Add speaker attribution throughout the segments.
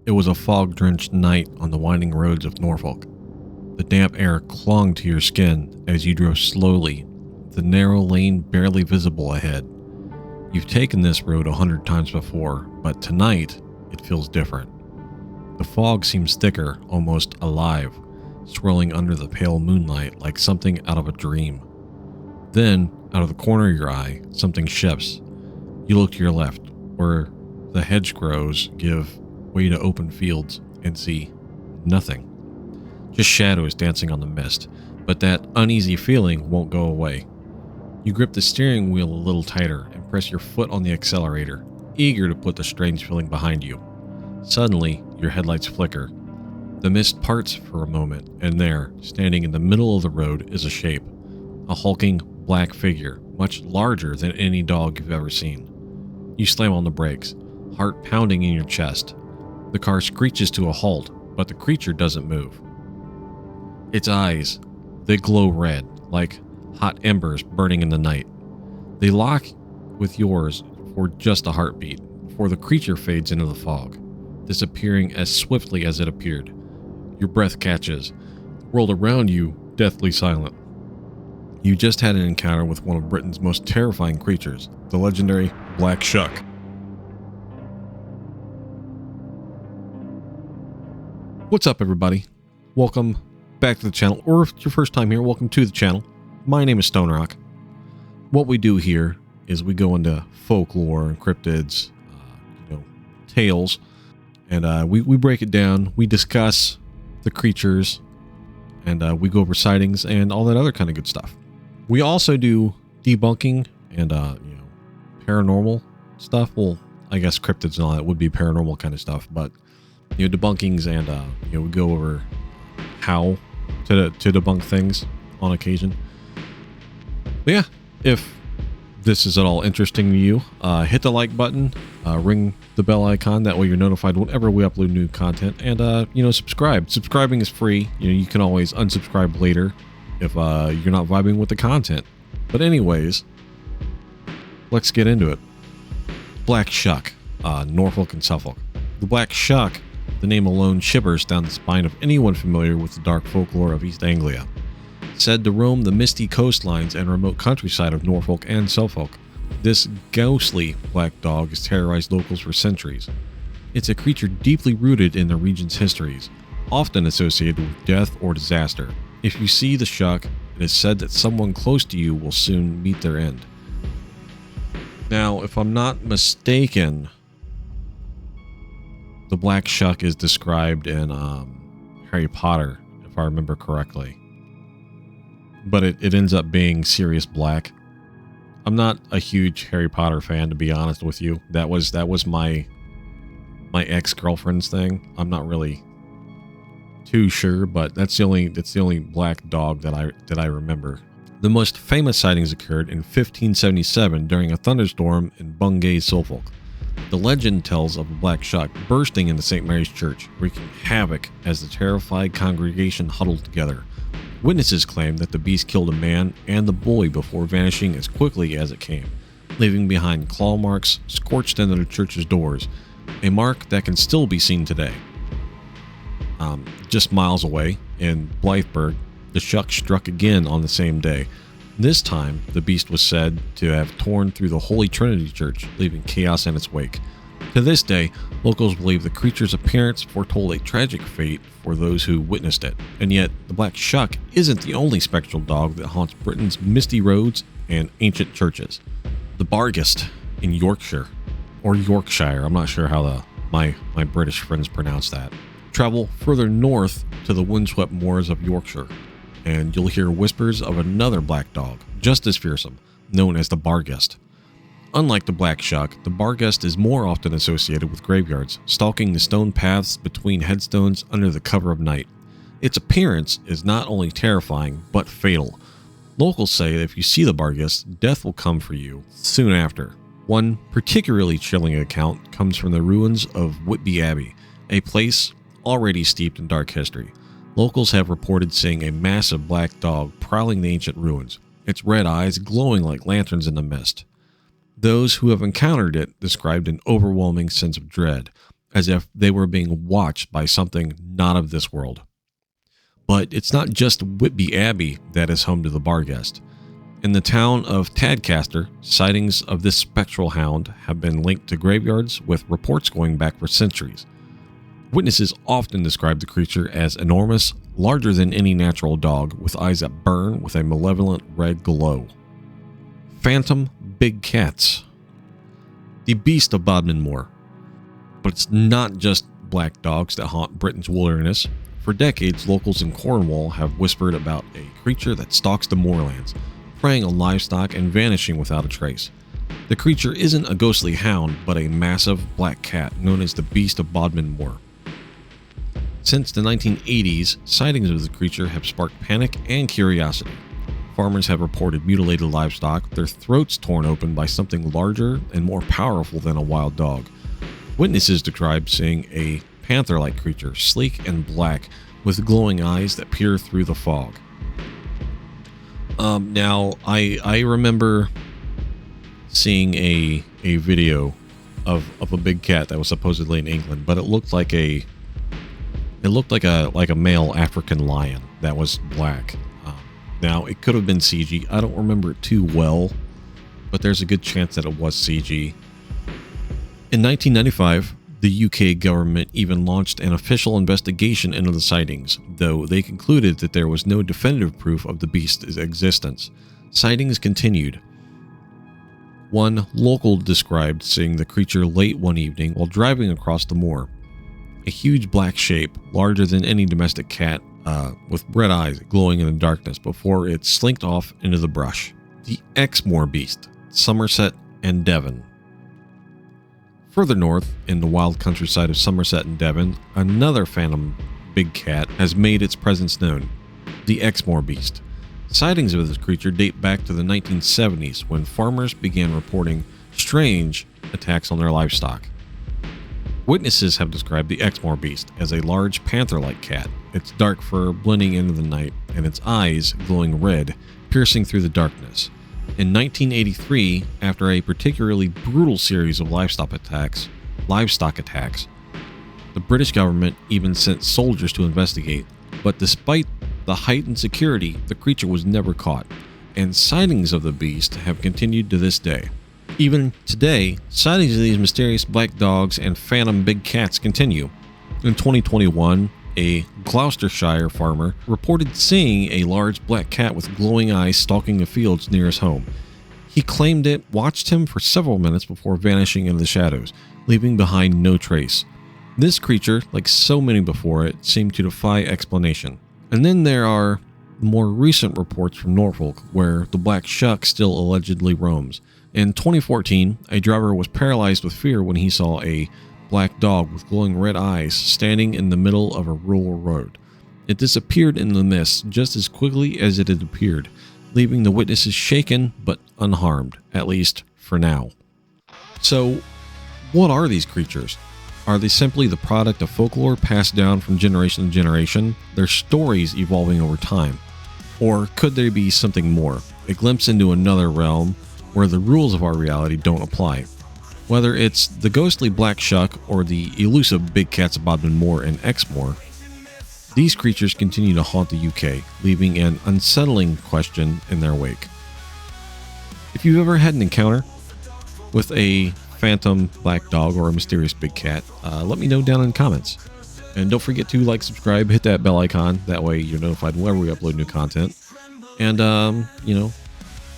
Speaker 1: It was a fog-drenched night on the winding roads of Norfolk. The damp air clung to your skin as you drove slowly, the narrow lane barely visible ahead. You've taken this road 100 times before, but tonight it feels different. The fog seems thicker, almost alive, swirling under the pale moonlight like something out of a dream. Then, out of the corner of your eye, something shifts. You look to your left, where the hedgerows give way to open fields, and see nothing. Just shadows dancing on the mist, but that uneasy feeling won't go away. You grip the steering wheel a little tighter and press your foot on the accelerator, eager to put the strange feeling behind you. Suddenly, your headlights flicker. The mist parts for a moment, and there, standing in the middle of the road, is a shape. A hulking black figure, much larger than any dog you've ever seen. You slam on the brakes, heart pounding in your chest. The car screeches to a halt, but the creature doesn't move. Its eyes, they glow red, like hot embers burning in the night. They lock with yours for just a heartbeat, before the creature fades into the fog, disappearing as swiftly as it appeared. Your breath catches, the world around you deathly silent. You just had an encounter with one of Britain's most terrifying creatures, the legendary Black Shuck. What's up, everybody? Welcome back to the channel, or if it's your first time here, welcome to the channel. My name is Stone Rock. What we do here is we go into folklore and cryptids, tales, and we break it down. We discuss the creatures, and we go over sightings and all that other kind of good stuff. We also do debunking and paranormal stuff. Well, I guess cryptids and all that would be paranormal kind of stuff, but debunkings and we go over how to debunk things on occasion. But yeah, if this is at all interesting to you, hit the like button, ring the bell icon, that way you're notified whenever we upload new content, and subscribe. Subscribing is free. You can always unsubscribe later if you're not vibing with the content. But anyways, let's get into it. Black Shuck, Norfolk and Suffolk. The Black Shuck, the name alone shivers down the spine of anyone familiar with the dark folklore of East Anglia. Said to roam the misty coastlines and remote countryside of Norfolk and Suffolk, this ghostly black dog has terrorized locals for centuries. It's a creature deeply rooted in the region's histories, often associated with death or disaster. If you see the Shuck, it is said that someone close to you will soon meet their end. Now, if I'm not mistaken, the Black Shuck is described in Harry Potter, if I remember correctly. But it ends up being Sirius Black. I'm not a huge Harry Potter fan, to be honest with you. That was my ex-girlfriend's thing. I'm not really too sure, but that's the only black dog that I remember. The most famous sightings occurred in 1577 during a thunderstorm in Bungay, Suffolk. The legend tells of a Black Shuck bursting into St. Mary's Church, wreaking havoc as the terrified congregation huddled together. Witnesses claim that the beast killed a man and the boy before vanishing as quickly as it came, leaving behind claw marks scorched into the church's doors, a mark that can still be seen today. Just miles away, in Blytheburg, the Shuck struck again on the same day. This time, the beast was said to have torn through the Holy Trinity Church, leaving chaos in its wake. To this day, locals believe the creature's appearance foretold a tragic fate for those who witnessed it. And yet, the Black Shuck isn't the only spectral dog that haunts Britain's misty roads and ancient churches. The Barghest in Yorkshire, or Yorkshire, I'm not sure how my British friends pronounce that. Travel further north to the windswept moors of Yorkshire, and you'll hear whispers of another black dog, just as fearsome, known as the Barghest. Unlike the Black Shuck, the Barghest is more often associated with graveyards, stalking the stone paths between headstones under the cover of night. Its appearance is not only terrifying, but fatal. Locals say that if you see the Barghest, death will come for you soon after. One particularly chilling account comes from the ruins of Whitby Abbey, a place already steeped in dark history. Locals have reported seeing a massive black dog prowling the ancient ruins, its red eyes glowing like lanterns in the mist. Those who have encountered it described an overwhelming sense of dread, as if they were being watched by something not of this world. But it's not just Whitby Abbey that is home to the Barghest. In the town of Tadcaster, sightings of this spectral hound have been linked to graveyards, with reports going back for centuries. Witnesses often describe the creature as enormous, larger than any natural dog, with eyes that burn with a malevolent red glow. Phantom big cats. The Beast of Bodmin Moor. But it's not just black dogs that haunt Britain's wilderness. For decades, locals in Cornwall have whispered about a creature that stalks the moorlands, preying on livestock and vanishing without a trace. The creature isn't a ghostly hound, but a massive black cat known as the Beast of Bodmin Moor. Since the 1980s, sightings of the creature have sparked panic and curiosity. Farmers have reported mutilated livestock, their throats torn open by something larger and more powerful than a wild dog. Witnesses describe seeing a panther-like creature, sleek and black, with glowing eyes that peer through the fog. Now, I remember seeing a video of a big cat that was supposedly in England, but it looked like a male African lion that was black. Now, it could have been CG. I don't remember it too well, but there's a good chance that it was CG. In 1995, the UK government even launched an official investigation into the sightings, though they concluded that there was no definitive proof of the beast's existence. Sightings continued. One local described seeing the creature late one evening while driving across the moor. A huge black shape, larger than any domestic cat, with red eyes glowing in the darkness before it slinked off into the brush. The Exmoor Beast, Somerset and Devon. Further north, in the wild countryside of Somerset and Devon, another phantom big cat has made its presence known, the Exmoor Beast. Sightings of this creature date back to the 1970s, when farmers began reporting strange attacks on their livestock. Witnesses have described the Exmoor Beast as a large panther-like cat, its dark fur blending into the night, and its eyes glowing red, piercing through the darkness. In 1983, after a particularly brutal series of livestock attacks, the British government even sent soldiers to investigate, but despite the heightened security, the creature was never caught, and sightings of the beast have continued to this day. Even today, sightings of these mysterious black dogs and phantom big cats continue. In 2021, a Gloucestershire farmer reported seeing a large black cat with glowing eyes stalking the fields near his home. He claimed it watched him for several minutes before vanishing into the shadows, leaving behind no trace. This creature, like so many before it, seemed to defy explanation. And then there are more recent reports from Norfolk, where the Black Shuck still allegedly roams. In 2014, a driver was paralyzed with fear when he saw a black dog with glowing red eyes standing in the middle of a rural road. It disappeared in the mist just as quickly as it had appeared, leaving the witnesses shaken but unharmed, at least for now. So, what are these creatures? Are they simply the product of folklore passed down from generation to generation, their stories evolving over time? Or could there be something more, a glimpse into another realm where the rules of our reality don't apply? Whether it's the ghostly Black Shuck or the elusive big cats of Bodmin Moor and Exmoor, these creatures continue to haunt the UK, leaving an unsettling question in their wake. If you've ever had an encounter with a phantom black dog or a mysterious big cat, let me know down in the comments. And don't forget to like, subscribe, hit that bell icon. That way you're notified whenever we upload new content. And,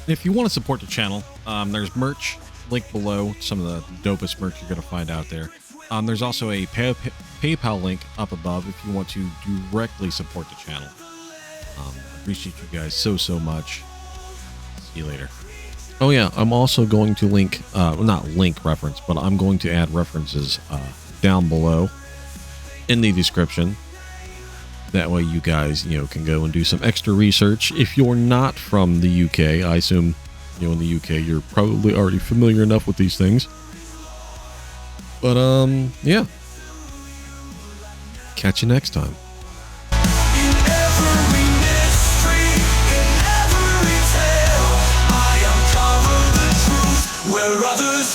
Speaker 1: if you want to support the channel, there's merch, link below, some of the dopest merch you're going to find out there. There's also a PayPal link up above if you want to directly support the channel. Appreciate you guys so much. See you later. Oh yeah, I'm also going to link, not link reference, but I'm going to add references down below in the description. That way you guys, can go and do some extra research. If you're not from the UK, I assume, in the UK, you're probably already familiar enough with these things. But, yeah. Catch you next time. Where others